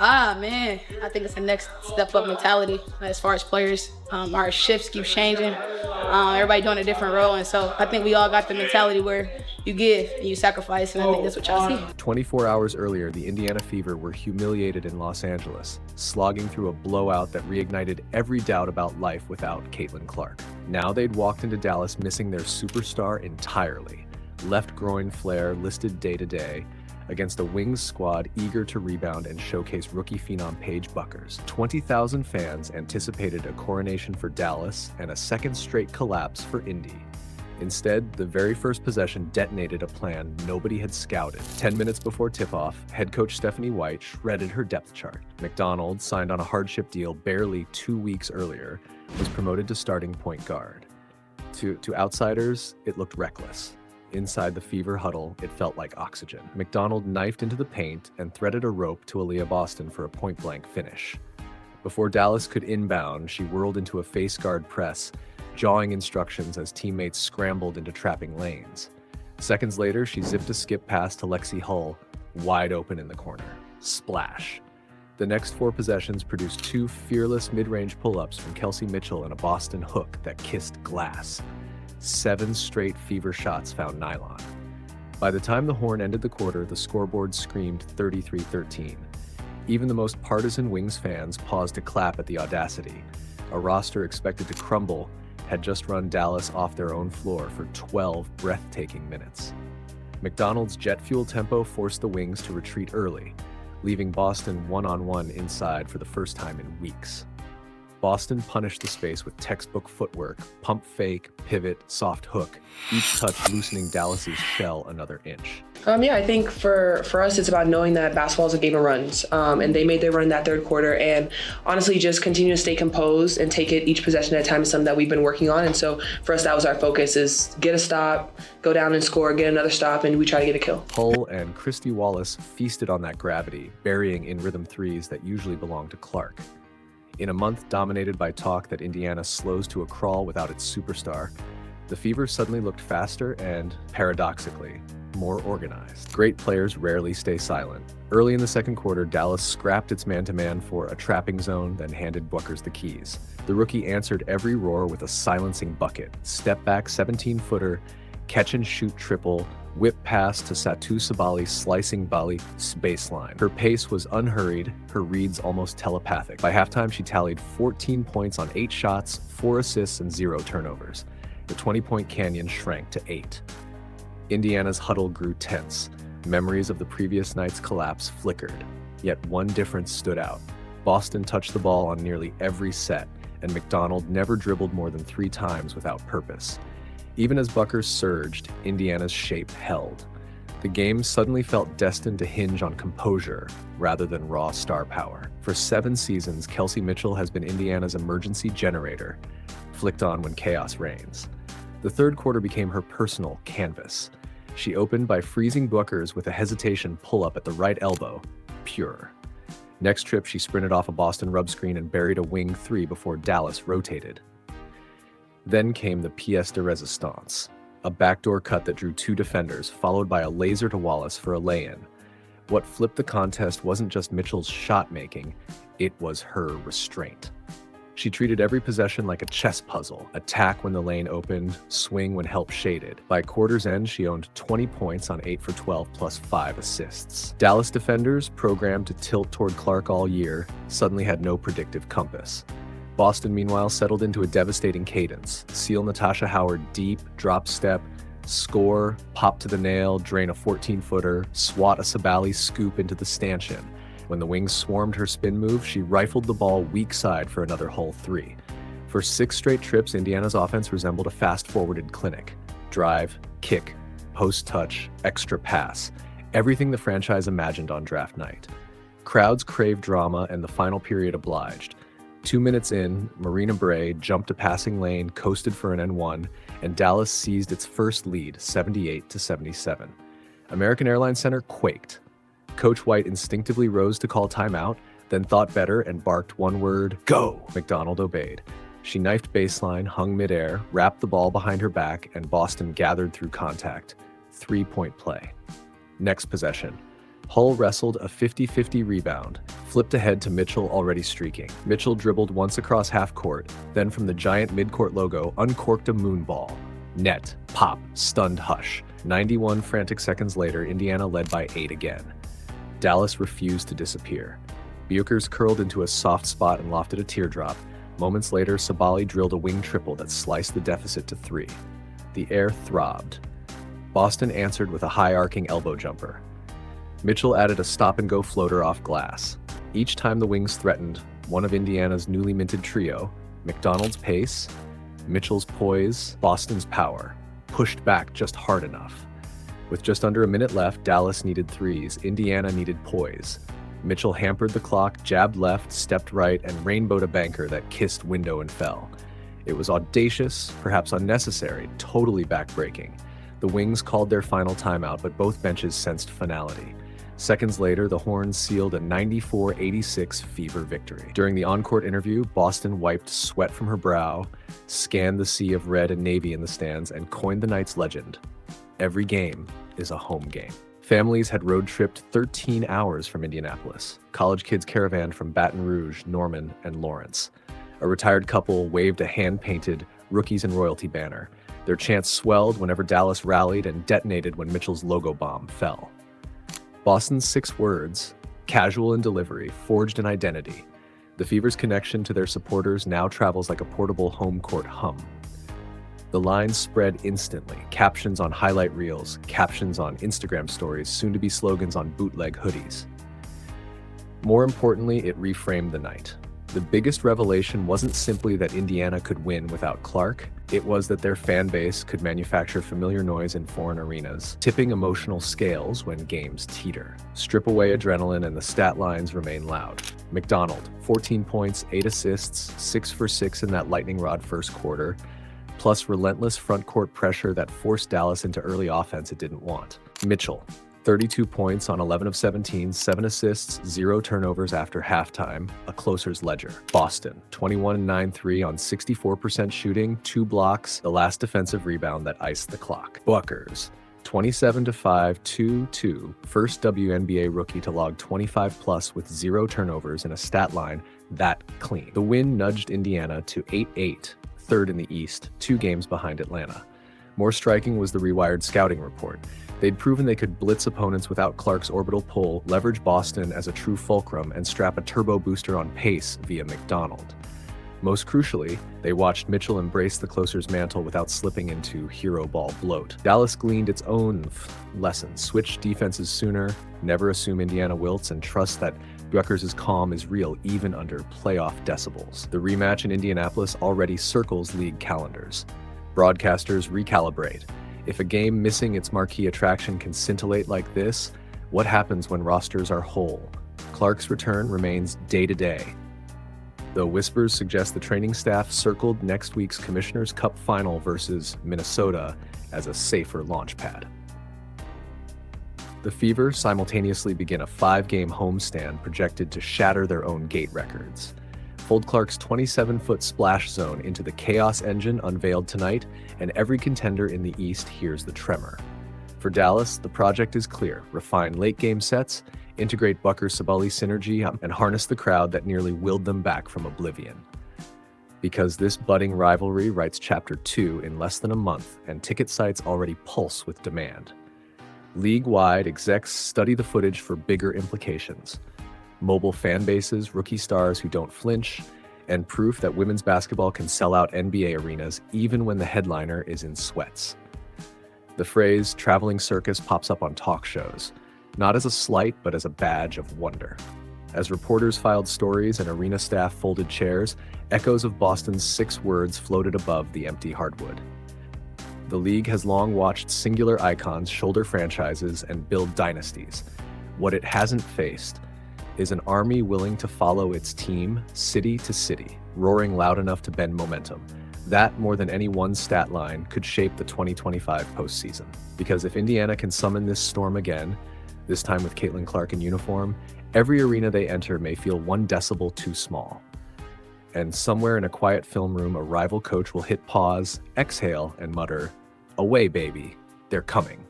Man, I think it's the next step up mentality as far as players. Our shifts keep changing. Everybody doing a different role, and so I think we all got the mentality where you give and you sacrifice, and I think that's what y'all see. 24 hours earlier, the Indiana Fever were humiliated in Los Angeles, slogging through a blowout that reignited every doubt about life without Caitlin Clark. Now they'd walked into Dallas missing their superstar entirely. Left groin flare listed day-to-day, against a Wings squad eager to rebound and showcase rookie phenom Paige Bueckers. 20,000 fans anticipated a coronation for Dallas and a second straight collapse for Indy. Instead, the very first possession detonated a plan nobody had scouted. 10 minutes before tip-off, head coach Stephanie White shredded her depth chart. McDonald, signed on a hardship deal barely 2 weeks earlier, was promoted to starting point guard. To outsiders, it looked reckless. Inside the Fever huddle, it felt like oxygen. McDonald knifed into the paint and threaded a rope to Aliyah Boston for a point-blank finish. Before Dallas could inbound, she whirled into a face guard press, jawing instructions as teammates scrambled into trapping lanes. Seconds later, she zipped a skip pass to Lexi Hull, wide open in the corner. Splash. The next 4 possessions produced 2 fearless mid-range pull-ups from Kelsey Mitchell and a Boston hook that kissed glass. 7 straight Fever shots found nylon. By the time the horn ended the quarter, the scoreboard screamed 33-13. Even the most partisan Wings fans paused to clap at the audacity. A roster expected to crumble had just run Dallas off their own floor for 12 breathtaking minutes. McDonald's jet fuel tempo forced the Wings to retreat early, leaving Boston one-on-one inside for the first time in weeks. Boston punished the space with textbook footwork, pump fake, pivot, soft hook, each touch loosening Dallas's shell another inch. I think for us, it's about knowing that basketball is a game of runs, and they made their run that third quarter, and honestly, just continue to stay composed and take it each possession at a time is something that we've been working on, and so for us, that was our focus, is get a stop, go down and score, get another stop, and we try to get a kill. Hull and Christy Wallace feasted on that gravity, burying in rhythm threes that usually belong to Clark. In a month dominated by talk that Indiana slows to a crawl without its superstar, the Fever suddenly looked faster and, paradoxically, more organized. Great players rarely stay silent. Early in the second quarter, Dallas scrapped its man-to-man for a trapping zone, then handed Bueckers the keys. The rookie answered every roar with a silencing bucket. Step-back 17-footer, catch-and-shoot triple, whip pass to Satu Sabali, slicing Bali baseline. Her pace was unhurried, her reads almost telepathic. By halftime, she tallied 14 points on 8 shots, 4 assists, and 0 turnovers. The 20-point canyon shrank to 8. Indiana's huddle grew tense. Memories of the previous night's collapse flickered. Yet one difference stood out. Boston touched the ball on nearly every set, and McDonald never dribbled more than 3 times without purpose. Even as Bueckers surged, Indiana's shape held. The game suddenly felt destined to hinge on composure rather than raw star power. For 7 seasons, Kelsey Mitchell has been Indiana's emergency generator, flicked on when chaos reigns. The third quarter became her personal canvas. She opened by freezing Bueckers with a hesitation pull-up at the right elbow, pure. Next trip, she sprinted off a Boston rub screen and buried a wing 3 before Dallas rotated. Then came the pièce de résistance, a backdoor cut that drew 2 defenders, followed by a laser to Wallace for a lay-in. What flipped the contest wasn't just Mitchell's shot-making, it was her restraint. She treated every possession like a chess puzzle, attack when the lane opened, swing when help shaded. By quarter's end, she owned 20 points on 8 for 12 plus 5 assists. Dallas defenders, programmed to tilt toward Clark all year, suddenly had no predictive compass. Boston, meanwhile, settled into a devastating cadence. Seal Natasha Howard deep, drop step, score, pop to the nail, drain a 14-footer, swat a Sabali scoop into the stanchion. When the Wings swarmed her spin move, she rifled the ball weak side for another hole 3. For 6 straight trips, Indiana's offense resembled a fast-forwarded clinic. Drive, kick, post touch, extra pass. Everything the franchise imagined on draft night. Crowds craved drama, and the final period obliged. 2 minutes in, Marina Bray jumped a passing lane, coasted for an N1, and Dallas seized its first lead, 78-77. American Airlines Center quaked. Coach White instinctively rose to call timeout, then thought better and barked one word, "Go!" McDonald obeyed. She knifed baseline, hung midair, wrapped the ball behind her back, and Boston gathered through contact. 3-point play. Next possession. Hull wrestled a 50-50 rebound, flipped ahead to Mitchell already streaking. Mitchell dribbled once across half court, then from the giant midcourt logo uncorked a moon ball. Net, pop, stunned hush. 91 frantic seconds later, Indiana led by 8 again. Dallas refused to disappear. Bueckers curled into a soft spot and lofted a teardrop. Moments later, Sabali drilled a wing triple that sliced the deficit to 3. The air throbbed. Boston answered with a high-arcing elbow jumper. Mitchell added a stop-and-go floater off glass. Each time the Wings threatened, one of Indiana's newly minted trio, McDonald's pace, Mitchell's poise, Boston's power, pushed back just hard enough. With just under a minute left, Dallas needed threes, Indiana needed poise. Mitchell hampered the clock, jabbed left, stepped right, and rainbowed a banker that kissed window and fell. It was audacious, perhaps unnecessary, totally backbreaking. The Wings called their final timeout, but both benches sensed finality. Seconds later, the Horns sealed a 94-86 fever victory. During the on-court interview, Boston wiped sweat from her brow, scanned the sea of red and navy in the stands, and coined the night's legend: every game is a home game. Families had road-tripped 13 hours from Indianapolis. College kids caravanned from Baton Rouge, Norman, and Lawrence. A retired couple waved a hand-painted Rookies and Royalty banner. Their chants swelled whenever Dallas rallied and detonated when Mitchell's logo bomb fell. Boston's 6 words, casual in delivery, forged an identity. The Fever's connection to their supporters now travels like a portable home court hum. The lines spread instantly, captions on highlight reels, captions on Instagram stories, soon to be slogans on bootleg hoodies. More importantly, it reframed the night. The biggest revelation wasn't simply that Indiana could win without Clark, it was that their fan base could manufacture familiar noise in foreign arenas, tipping emotional scales when games teeter. Strip away adrenaline and the stat lines remain loud. McDonald, 14 points, 8 assists, 6 for 6 in that lightning rod first quarter, plus relentless front court pressure that forced Dallas into early offense it didn't want. Mitchell, 32 points on 11 of 17, 7 assists, 0 turnovers after halftime, a closer's ledger. Boston, 21-9-3 on 64% shooting, 2 blocks, the last defensive rebound that iced the clock. Bueckers, 27-5, 2-2, first WNBA rookie to log 25+ with 0 turnovers in a stat line that clean. The win nudged Indiana to 8-8, third in the East, 2 games behind Atlanta. More striking was the rewired scouting report. They'd proven they could blitz opponents without Clark's orbital pull, leverage Boston as a true fulcrum, and strap a turbo booster on pace via McDonald. Most crucially, they watched Mitchell embrace the closer's mantle without slipping into hero ball bloat. Dallas gleaned its own lessons: switch defenses sooner, never assume Indiana wilts, and trust that Bueckers' calm is real even under playoff decibels. The rematch in Indianapolis already circles league calendars. Broadcasters recalibrate. If a game missing its marquee attraction can scintillate like this, what happens when rosters are whole? Clark's return remains day-to-day, though whispers suggest the training staff circled next week's Commissioner's Cup final versus Minnesota as a safer launchpad. The Fever simultaneously begin a 5-game homestand projected to shatter their own gate records. Fold Clark's 27-foot splash zone into the chaos engine unveiled tonight, and every contender in the East hears the tremor. For Dallas, the project is clear: refine late-game sets, integrate Bueckers-Sabali synergy, and harness the crowd that nearly willed them back from oblivion. Because this budding rivalry writes Chapter 2 in less than a month, and ticket sites already pulse with demand. League-wide, execs study the footage for bigger implications: mobile fan bases, rookie stars who don't flinch, and proof that women's basketball can sell out NBA arenas even when the headliner is in sweats. The phrase traveling circus pops up on talk shows, not as a slight, but as a badge of wonder. As reporters filed stories and arena staff folded chairs, echoes of Boston's 6 words floated above the empty hardwood. The league has long watched singular icons shoulder franchises and build dynasties. What it hasn't faced is an army willing to follow its team city to city, roaring loud enough to bend momentum. That, more than any one stat line, could shape the 2025 postseason. Because if Indiana can summon this storm again, this time with Caitlin Clark in uniform, every arena they enter may feel 1 decibel too small. And somewhere in a quiet film room, a rival coach will hit pause, exhale, and mutter, "Away, baby, they're coming."